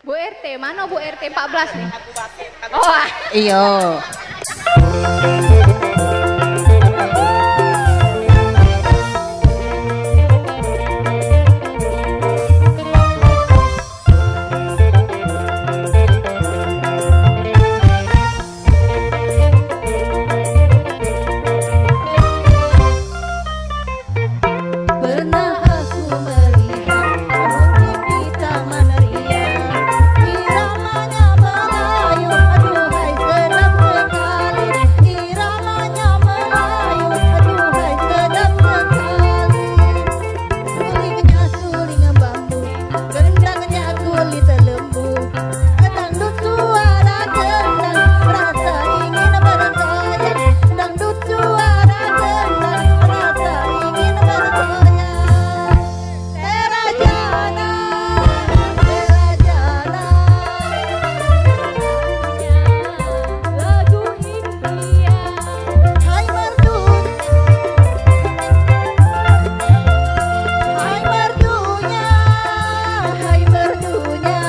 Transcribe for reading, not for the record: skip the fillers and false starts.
Bu RT, mana Bu RT 14 nih? Oh, Iya. Pernah aku melihat mungkin di taman riang, iramanya melayu, aduhai sedap sekali. Iramanya melayu, aduhai sedap sekali. Sulingnya suling bambu, gendangnya kulit lembu. Dangdut suara gendang, rasa ingin bergoyang. Dangdut suara gendang, rasa ingin bergoyang. Terajana, terajana, lagu impian. Hai merdunya, hai merdunya, hai merdunya.